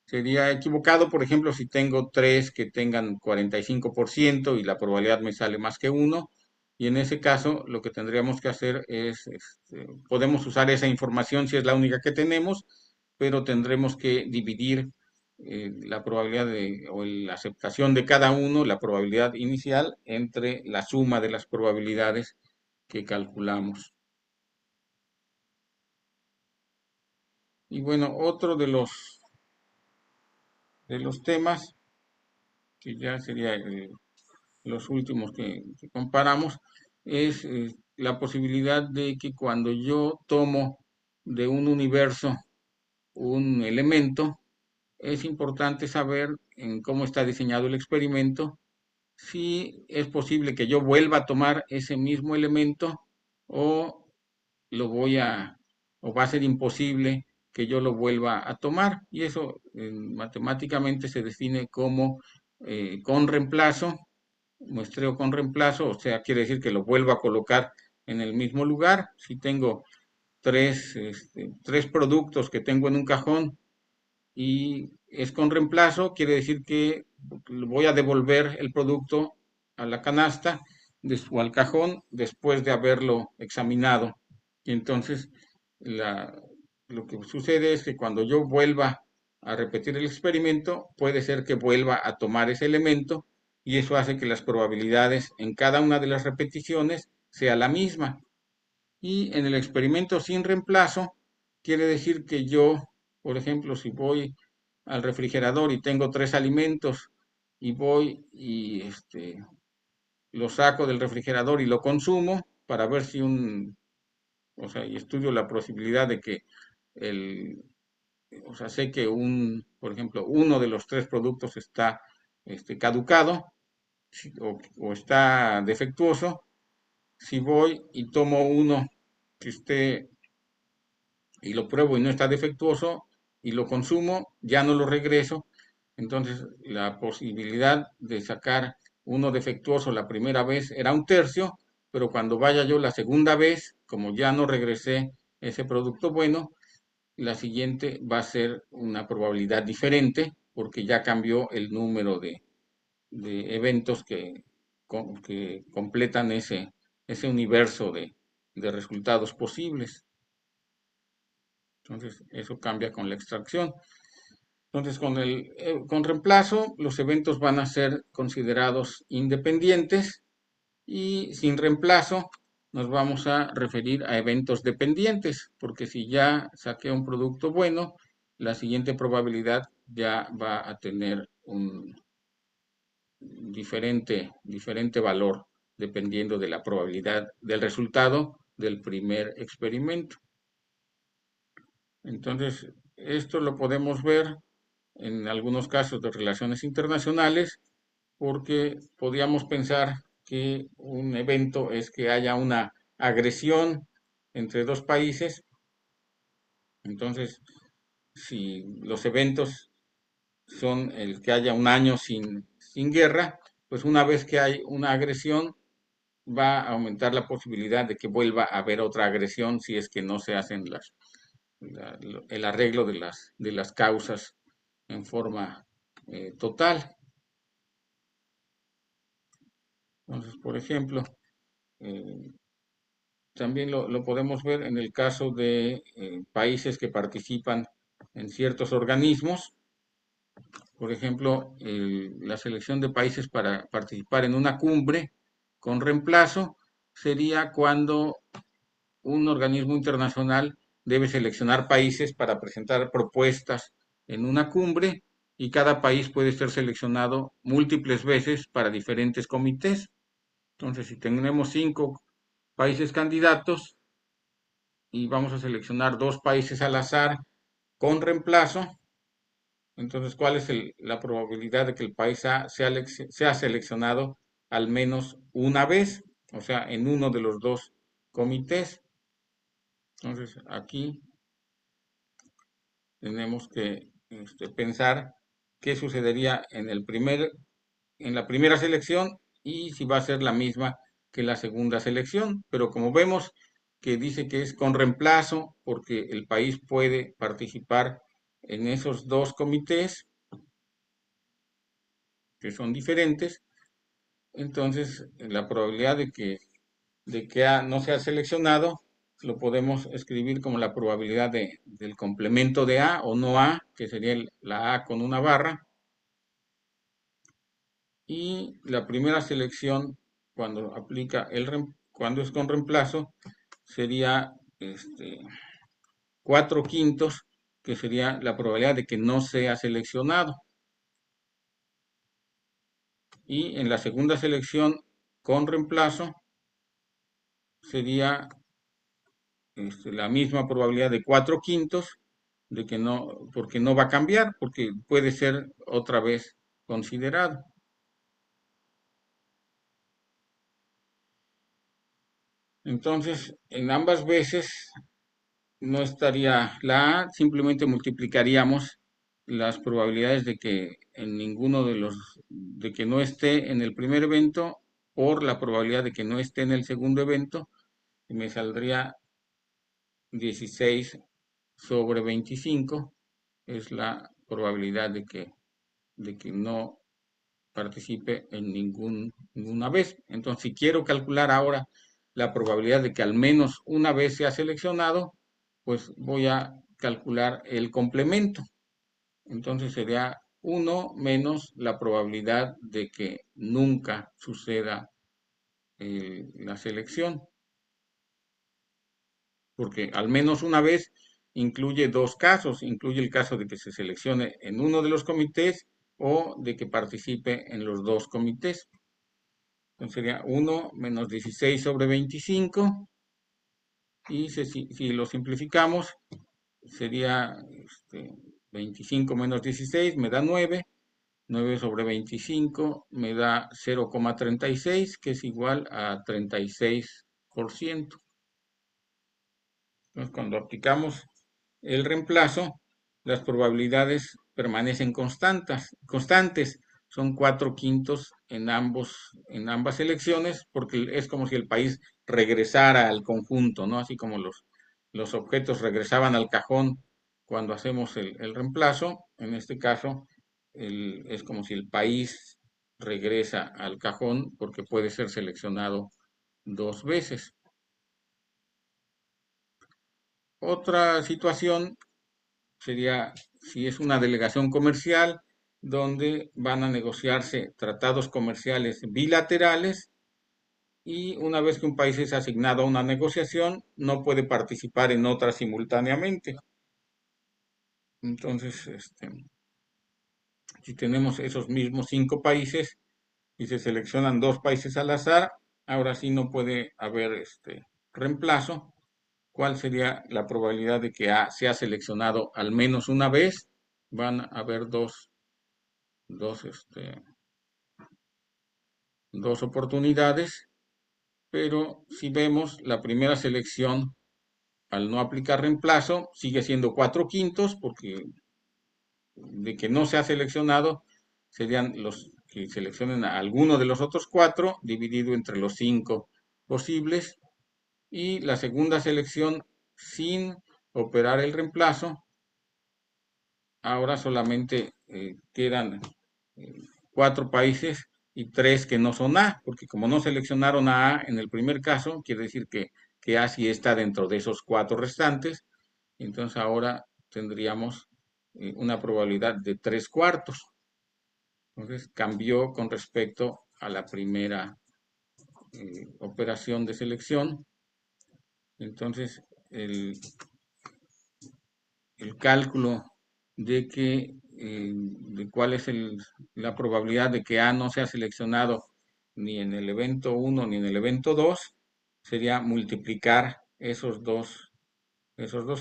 Sería equivocado, por ejemplo, si tengo tres que tengan 45% y la probabilidad me sale más que uno. Y en ese caso, lo que tendríamos que hacer es, podemos usar esa información si es la única que tenemos, pero tendremos que dividir la probabilidad o la aceptación de cada uno, la probabilidad inicial, entre la suma de las probabilidades que calculamos. Y bueno, otro de los temas, que ya sería los últimos que comparamos, es la posibilidad de que cuando yo tomo de un universo un elemento, es importante saber en cómo está diseñado el experimento, si es posible que yo vuelva a tomar ese mismo elemento o lo voy a, o va a ser imposible que yo lo vuelva a tomar. Y eso matemáticamente se define como con reemplazo, muestreo con reemplazo, o sea, quiere decir que lo vuelvo a colocar en el mismo lugar. Si tengo tres productos que tengo en un cajón y es con reemplazo, quiere decir que voy a devolver el producto a la canasta o al cajón después de haberlo examinado. Y entonces la- lo que sucede es que cuando yo vuelva a repetir el experimento, puede ser que vuelva a tomar ese elemento y eso hace que las probabilidades en cada una de las repeticiones sea la misma. Y en el experimento sin reemplazo, quiere decir que yo, por ejemplo, si voy al refrigerador y tengo tres alimentos y voy y lo saco del refrigerador y lo consumo para ver si o sea, y estudio la posibilidad de que el, o sea, sé que por ejemplo, uno de los tres productos está caducado o está defectuoso. Si voy y tomo uno que esté y lo pruebo y no está defectuoso y lo consumo, ya no lo regreso. Entonces, la posibilidad de sacar uno defectuoso la primera vez era un tercio, pero cuando vaya yo la segunda vez, como ya no regresé ese producto bueno, la siguiente va a ser una probabilidad diferente porque ya cambió el número de eventos que completan ese universo de resultados posibles. Entonces, eso cambia con la extracción. Entonces, con reemplazo, los eventos van a ser considerados independientes y sin reemplazo nos vamos a referir a eventos dependientes, porque si ya saqué un producto bueno, la siguiente probabilidad ya va a tener un diferente valor dependiendo de la probabilidad del resultado del primer experimento. Entonces, esto lo podemos ver en algunos casos de relaciones internacionales, porque podríamos pensar que un evento es que haya una agresión entre dos países. Entonces, si los eventos son el que haya un año sin guerra, pues una vez que hay una agresión, va a aumentar la posibilidad de que vuelva a haber otra agresión si es que no se hacen el arreglo de las causas en forma total. Entonces, por ejemplo, eh, también lo podemos ver en el caso de países que participan en ciertos organismos. Por ejemplo, la selección de países para participar en una cumbre con reemplazo sería cuando un organismo internacional debe seleccionar países para presentar propuestas en una cumbre y cada país puede ser seleccionado múltiples veces para diferentes comités. Entonces, si tenemos 5 países candidatos y vamos a seleccionar 2 países al azar con reemplazo, entonces, ¿cuál es la probabilidad de que el país sea seleccionado al menos una vez? O sea, en uno de los 2 comités. Entonces, aquí tenemos que pensar qué sucedería en la primera selección y si va a ser la misma que la segunda selección. Pero como vemos que dice que es con reemplazo, porque el país puede participar en esos 2 comités que son diferentes, entonces la probabilidad de que A no sea seleccionado lo podemos escribir como la probabilidad del complemento de A o no A, que sería la A con una barra, y la primera selección cuando cuando es con reemplazo sería 4/5, que sería la probabilidad de que no sea seleccionado. Y en la segunda selección con reemplazo sería la misma probabilidad de 4/5 de que no, porque no va a cambiar, porque puede ser otra vez considerado. Entonces, en ambas veces no estaría la A, simplemente multiplicaríamos las probabilidades de que en ninguno de que no esté en el primer evento por la probabilidad de que no esté en el segundo evento, y me saldría 16/25, es la probabilidad de que no participe en ninguna vez. Entonces, si quiero calcular ahora la probabilidad de que al menos una vez sea seleccionado, pues voy a calcular el complemento. Entonces sería 1 menos la probabilidad de que nunca suceda la selección, porque al menos una vez incluye 2 casos, incluye el caso de que se seleccione en uno de los comités o de que participe en los 2 comités. Entonces sería 1 menos 16/25 y si lo simplificamos sería 25 menos 16 me da 9, 9/25 me da 0,36, que es igual a 36%. Entonces, cuando aplicamos el reemplazo, las probabilidades permanecen constantes. Son 4/5 en ambas elecciones, porque es como si el país regresara al conjunto, ¿no? Así como los objetos regresaban al cajón cuando hacemos el reemplazo. En este caso, es como si el país regresa al cajón porque puede ser seleccionado 2 veces. Otra situación sería si es una delegación comercial donde van a negociarse tratados comerciales bilaterales y una vez que un país es asignado a una negociación, no puede participar en otra simultáneamente. Entonces, si tenemos esos mismos 5 países y se seleccionan 2 países al azar, ahora sí no puede haber reemplazo. ¿Cuál sería la probabilidad de que A sea seleccionado al menos una vez? Van a haber dos, este, dos oportunidades, pero si vemos la primera selección, al no aplicar reemplazo, sigue siendo 4/5, porque de que no se ha seleccionado serían los que seleccionen a alguno de los otros 4 dividido entre los 5 posibles, y la segunda selección sin operar el reemplazo. Ahora solamente quedan 4 países y 3 que no son A, porque como no seleccionaron a A en el primer caso, quiere decir que A sí está dentro de esos 4 restantes. Entonces ahora tendríamos una probabilidad de 3/4. Entonces cambió con respecto a la primera operación de selección. Entonces el cálculo de cuál es la probabilidad de que A no sea seleccionado ni en el evento 1 ni en el evento 2 sería multiplicar esos dos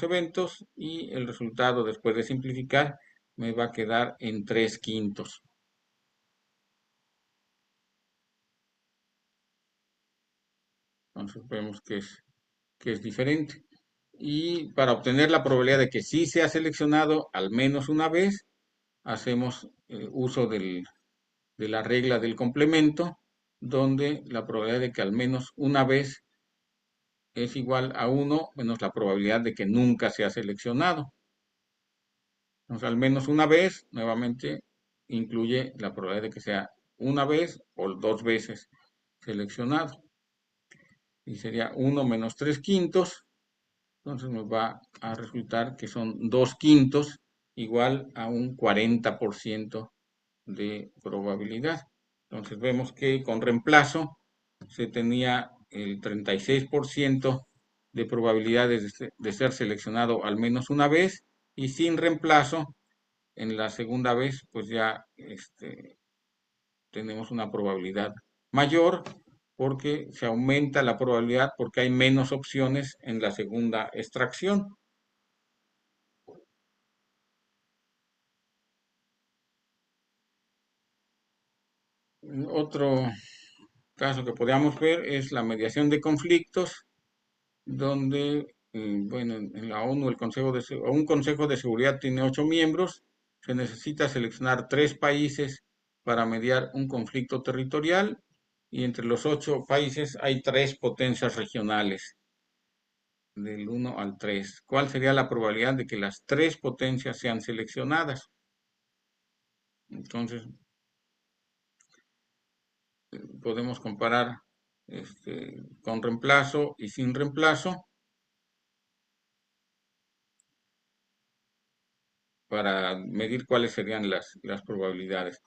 eventos, y el resultado, después de simplificar, me va a quedar en 3/5. Entonces vemos que es diferente. Y para obtener la probabilidad de que sí sea seleccionado al menos una vez, hacemos uso de la regla del complemento, donde la probabilidad de que al menos una vez es igual a 1 menos la probabilidad de que nunca sea seleccionado. Entonces, al menos una vez, nuevamente, incluye la probabilidad de que sea una vez o 2 veces seleccionado. Y sería 1 menos 3/5. Entonces nos va a resultar que son 2/5 igual a un 40% de probabilidad. Entonces vemos que con reemplazo se tenía el 36% de probabilidades de ser seleccionado al menos una vez, y sin reemplazo en la segunda vez pues ya tenemos una probabilidad mayor, porque se aumenta la probabilidad porque hay menos opciones en la segunda extracción. Otro caso que podríamos ver es la mediación de conflictos, donde, bueno, en la ONU un Consejo de Seguridad tiene 8 miembros. Se necesita seleccionar 3 países para mediar un conflicto territorial, y entre los 8 países hay 3 potencias regionales, del 1 al 3. ¿Cuál sería la probabilidad de que las 3 potencias sean seleccionadas? Entonces, podemos comparar con reemplazo y sin reemplazo para medir cuáles serían las probabilidades.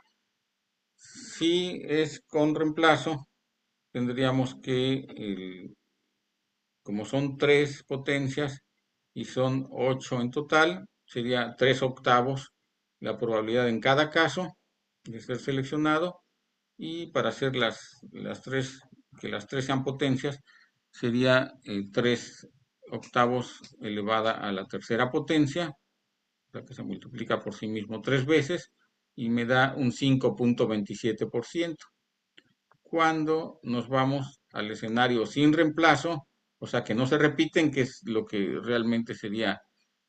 Si es con reemplazo, tendríamos que, como son 3 potencias y son 8 en total, sería 3/8 la probabilidad en cada caso de ser seleccionado. Y para hacer que las tres sean potencias, sería 3/8 elevada a la tercera potencia, o sea que se multiplica por sí mismo 3 veces, y me da un 5.27%. Cuando nos vamos al escenario sin reemplazo, o sea que no se repiten, que es lo que realmente sería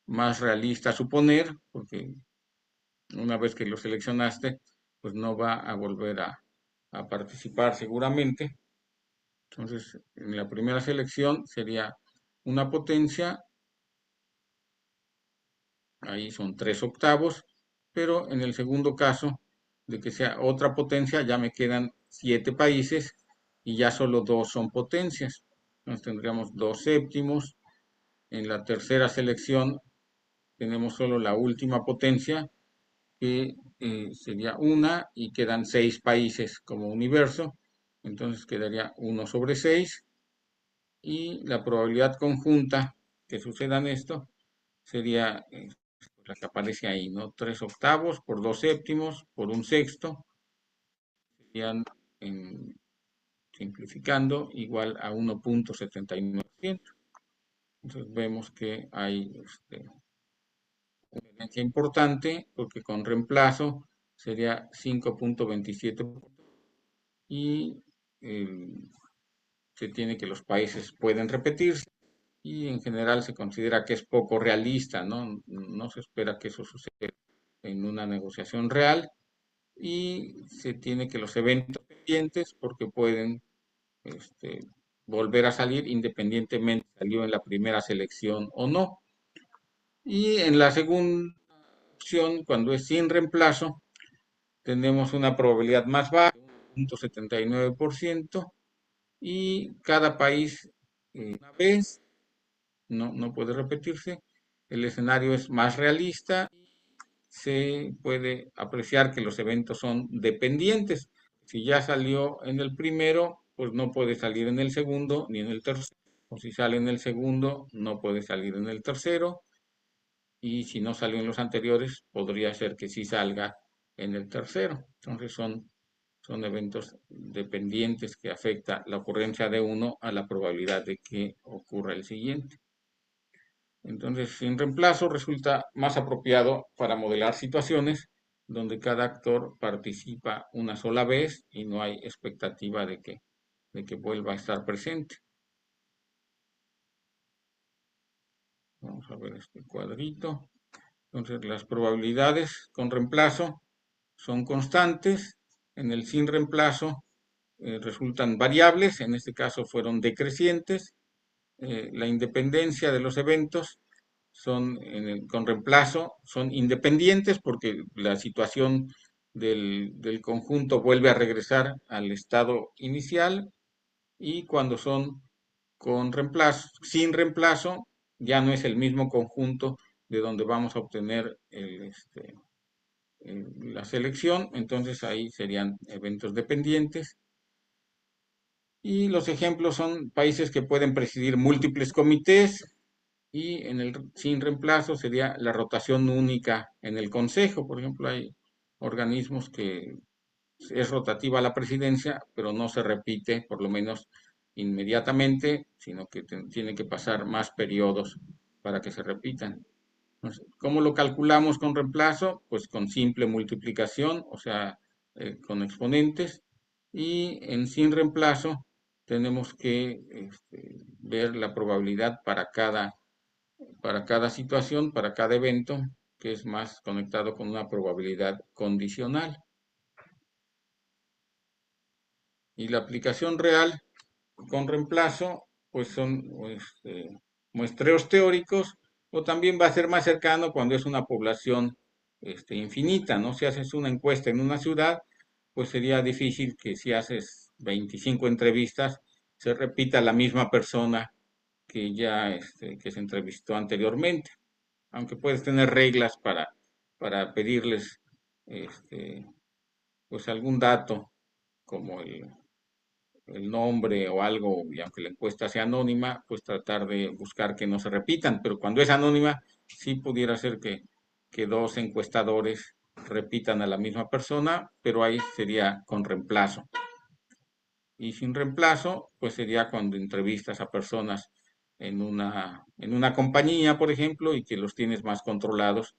más realista suponer, porque una vez que lo seleccionaste, pues no va a volver a participar seguramente. Entonces, en la primera selección sería una potencia, ahí son 3/8, pero en el segundo caso de que sea otra potencia, ya me quedan 7 países y ya solo 2 son potencias. Entonces tendríamos 2/7. En la tercera selección tenemos solo la última potencia, que sería una, y quedan 6 países como universo. Entonces quedaría 1/6, y la probabilidad conjunta que sucedan esto sería la que aparece ahí, ¿no? 3/8 por 2/7 por 1/6 serían, simplificando, igual a 1.79%. Entonces vemos que hay una diferencia importante, porque con reemplazo sería 5.27%, y se tiene que los países pueden repetirse, y en general se considera que es poco realista, ¿no? No se espera que eso suceda en una negociación real, y se tiene que los eventos pendientes, porque pueden volver a salir independientemente si salió en la primera selección o no. Y en la segunda opción, cuando es sin reemplazo, tenemos una probabilidad más baja, 0.79%, y cada país una vez, no puede repetirse, el escenario es más realista, se puede apreciar que los eventos son dependientes. Si ya salió en el primero, pues no puede salir en el segundo ni en el tercero. O si sale en el segundo, no puede salir en el tercero. Y si no salió en los anteriores, podría ser que sí salga en el tercero. Entonces son eventos dependientes que afecta la ocurrencia de uno a la probabilidad de que ocurra el siguiente. Entonces, sin reemplazo resulta más apropiado para modelar situaciones donde cada actor participa una sola vez y no hay expectativa de que vuelva a estar presente. Vamos a ver este cuadrito. Entonces, las probabilidades con reemplazo son constantes. En el sin reemplazo resultan variables, en este caso fueron decrecientes. La independencia de los eventos con reemplazo son independientes porque la situación del conjunto vuelve a regresar al estado inicial, y cuando son con reemplazo, sin reemplazo, ya no es el mismo conjunto de donde vamos a obtener la selección, entonces ahí serían eventos dependientes. Y los ejemplos son países que pueden presidir múltiples comités, y en el sin reemplazo sería la rotación única en el consejo. Por ejemplo, hay organismos que es rotativa la presidencia, pero no se repite, por lo menos inmediatamente, sino que tiene que pasar más periodos para que se repitan. Entonces, ¿cómo lo calculamos con reemplazo? Pues con simple multiplicación, o sea, con exponentes. Y en sin reemplazo tenemos que ver la probabilidad para cada situación, para cada evento, que es más conectado con una probabilidad condicional. Y la aplicación real con reemplazo, pues son muestreos teóricos, o también va a ser más cercano cuando es una población infinita, ¿no? Si haces una encuesta en una ciudad, pues sería difícil que si haces 25 entrevistas, se repita la misma persona que se entrevistó anteriormente, aunque puedes tener reglas para pedirles este, pues algún dato como el nombre o algo, y aunque la encuesta sea anónima, pues tratar de buscar que no se repitan, pero cuando es anónima, sí pudiera ser que dos encuestadores repitan a la misma persona, pero ahí sería con reemplazo. Y sin reemplazo, pues sería cuando entrevistas a personas en una compañía, por ejemplo, y que los tienes más controlados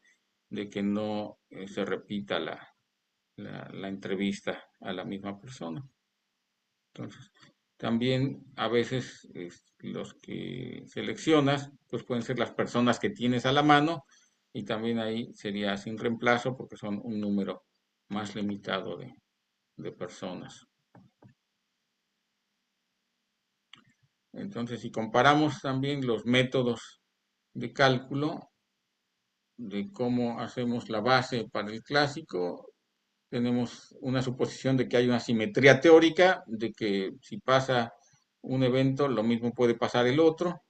de que no se repita la entrevista a la misma persona. Entonces, también a veces los que seleccionas, pues pueden ser las personas que tienes a la mano, y también ahí sería sin reemplazo porque son un número más limitado de personas. Entonces, si comparamos también los métodos de cálculo de cómo hacemos la base para el clásico, tenemos una suposición de que hay una simetría teórica, de que si pasa un evento, lo mismo puede pasar el otro.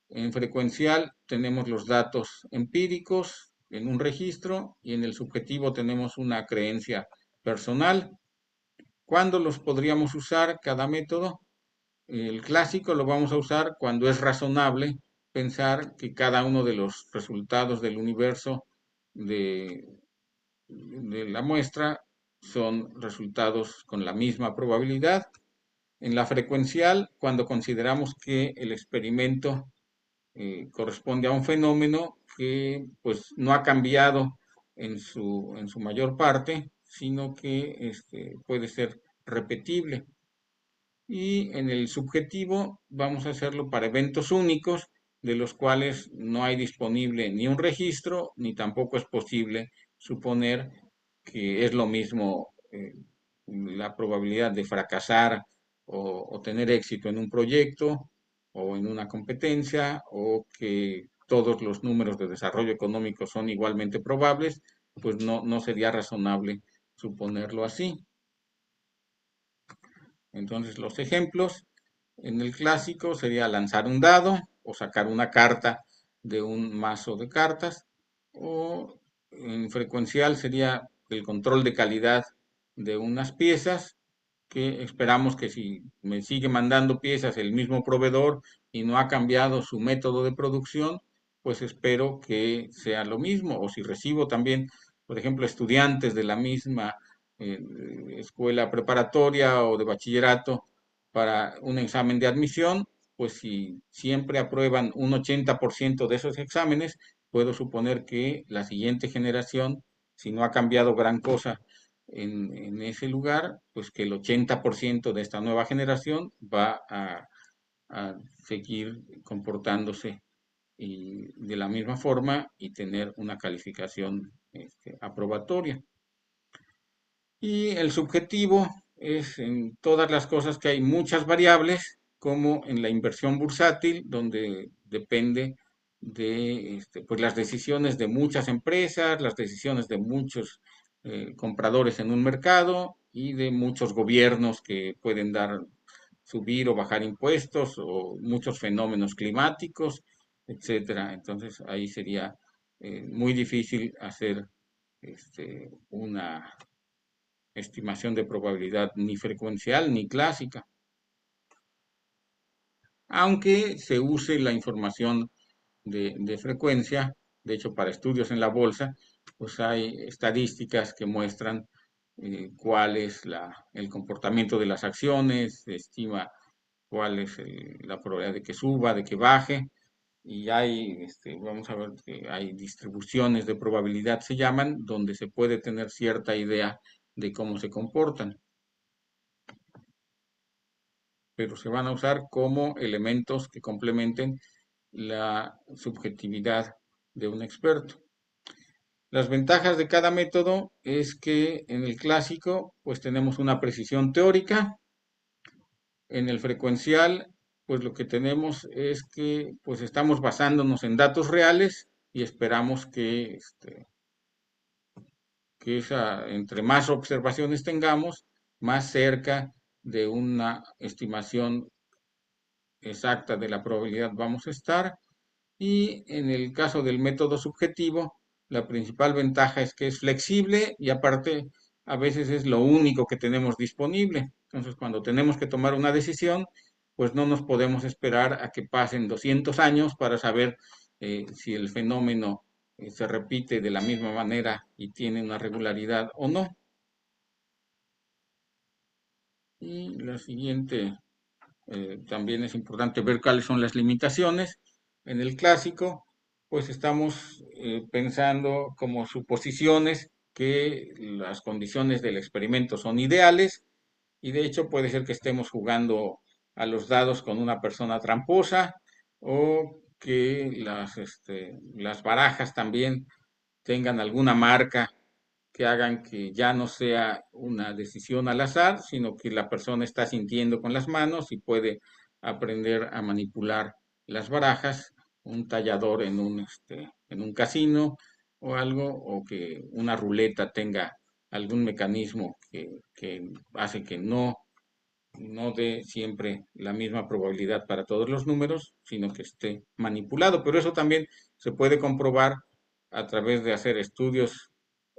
En frecuencial tenemos los datos empíricos en un registro, y en el subjetivo tenemos una creencia personal. ¿Cuándo los podríamos usar cada método? El clásico lo vamos a usar cuando es razonable pensar que cada uno de los resultados del universo de, de la muestra son resultados con la misma probabilidad. En la frecuencial, cuando consideramos que el experimento corresponde a un fenómeno que pues no ha cambiado en su mayor parte, sino que puede ser repetible. Y en el subjetivo vamos a hacerlo para eventos únicos, de los cuales no hay disponible ni un registro, ni tampoco es posible suponer que es lo mismo la probabilidad de fracasar o tener éxito en un proyecto o en una competencia, o que todos los números de desarrollo económico son igualmente probables, pues no sería razonable suponerlo así. Entonces, los ejemplos en el clásico sería lanzar un dado o sacar una carta de un mazo de cartas, o en frecuencial sería el control de calidad de unas piezas, que esperamos que si me sigue mandando piezas el mismo proveedor y no ha cambiado su método de producción, pues espero que sea lo mismo. O si recibo también, por ejemplo, estudiantes de la misma eh, escuela preparatoria o de bachillerato para un examen de admisión, pues si siempre aprueban un 80% de esos exámenes, puedo suponer que la siguiente generación, si no ha cambiado gran cosa en ese lugar, pues que el 80% de esta nueva generación va a seguir comportándose de la misma forma y tener una calificación aprobatoria. Y el subjetivo es en todas las cosas que hay muchas variables, como en la inversión bursátil, donde depende de pues las decisiones de muchas empresas, las decisiones de muchos compradores en un mercado y de muchos gobiernos que pueden dar, subir o bajar impuestos, o muchos fenómenos climáticos, etcétera. Entonces ahí sería muy difícil hacer una estimación de probabilidad ni frecuencial ni clásica, aunque se use la información de frecuencia. De hecho, para estudios en la bolsa, pues hay estadísticas que muestran cuál es el comportamiento de las acciones, se estima cuál es la probabilidad de que suba, de que baje, y hay, vamos a ver que hay distribuciones de probabilidad, se llaman, donde se puede tener cierta idea de cómo se comportan, pero se van a usar como elementos que complementen la subjetividad de un experto. Las ventajas de cada método es que en el clásico pues tenemos una precisión teórica, en el frecuencial pues lo que tenemos es que pues estamos basándonos en datos reales y esperamos que entre más observaciones tengamos, más cerca de una estimación exacta de la probabilidad vamos a estar. Y en el caso del método subjetivo, la principal ventaja es que es flexible y aparte a veces es lo único que tenemos disponible. Entonces, cuando tenemos que tomar una decisión, pues no nos podemos esperar a que pasen 200 años para saber si el fenómeno se repite de la misma manera y tiene una regularidad o no. Y la siguiente, también es importante ver cuáles son las limitaciones. En el clásico, pues estamos pensando como suposiciones que las condiciones del experimento son ideales, y de hecho puede ser que estemos jugando a los dados con una persona tramposa, o que las barajas también tengan alguna marca que hagan que ya no sea una decisión al azar, sino que la persona está sintiendo con las manos y puede aprender a manipular las barajas, un tallador en un casino o algo, o que una ruleta tenga algún mecanismo que hace que no dé siempre la misma probabilidad para todos los números, sino que esté manipulado. Pero eso también se puede comprobar a través de hacer estudios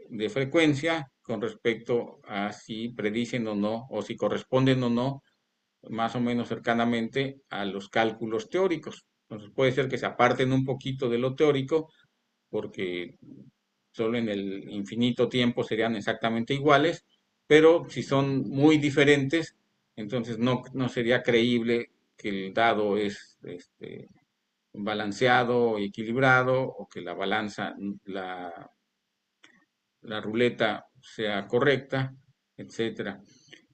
de frecuencia con respecto a si predicen o no, o si corresponden o no, más o menos cercanamente a los cálculos teóricos. Entonces puede ser que se aparten un poquito de lo teórico, porque solo en el infinito tiempo serían exactamente iguales, pero si son muy diferentes, entonces no sería creíble que el dado es balanceado y equilibrado, o que la balanza, la ruleta sea correcta, etcétera.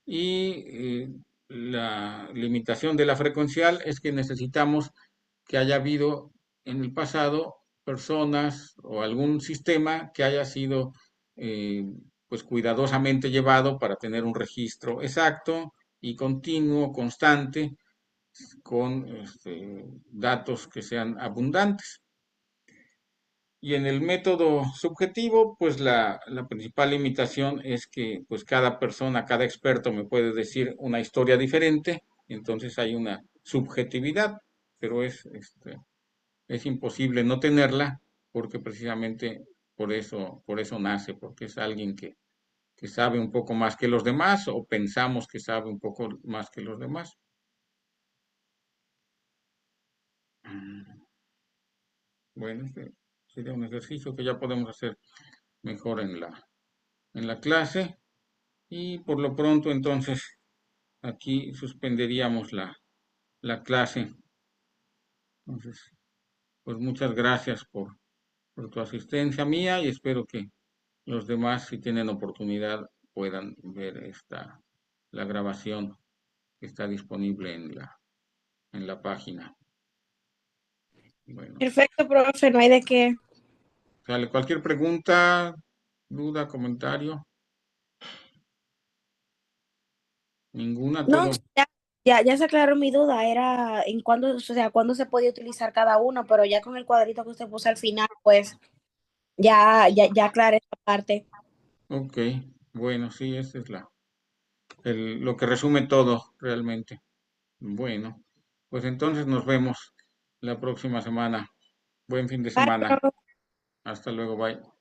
Y la limitación de la frecuencial es que necesitamos que haya habido en el pasado personas o algún sistema que haya sido pues cuidadosamente llevado para tener un registro exacto, y continuo, constante, con datos que sean abundantes. Y en el método subjetivo, pues la principal limitación es que pues cada persona, cada experto me puede decir una historia diferente, entonces hay una subjetividad, pero es imposible no tenerla porque precisamente por eso nace, porque es alguien que sabe un poco más que los demás o pensamos que sabe un poco más que los demás. Bueno, este sería un ejercicio que ya podemos hacer mejor en la clase. Y por lo pronto, entonces, aquí suspenderíamos la clase. Entonces, pues muchas gracias por tu asistencia mía y espero que los demás, si tienen oportunidad, puedan ver la grabación que está disponible en la página. Bueno, Perfecto, profe, no hay de qué. sale cualquier pregunta, duda, comentario, ninguna, No, todo. ya se aclaró mi duda, era en cuándo, o sea, cuándo se podía utilizar cada uno, pero ya con el cuadrito que usted puso al final, pues ya aclaré esa parte. Ok, bueno, sí, esa es lo que resume todo realmente. Bueno, pues entonces nos vemos la próxima semana. Buen fin de semana. Bye, Hasta luego, bye.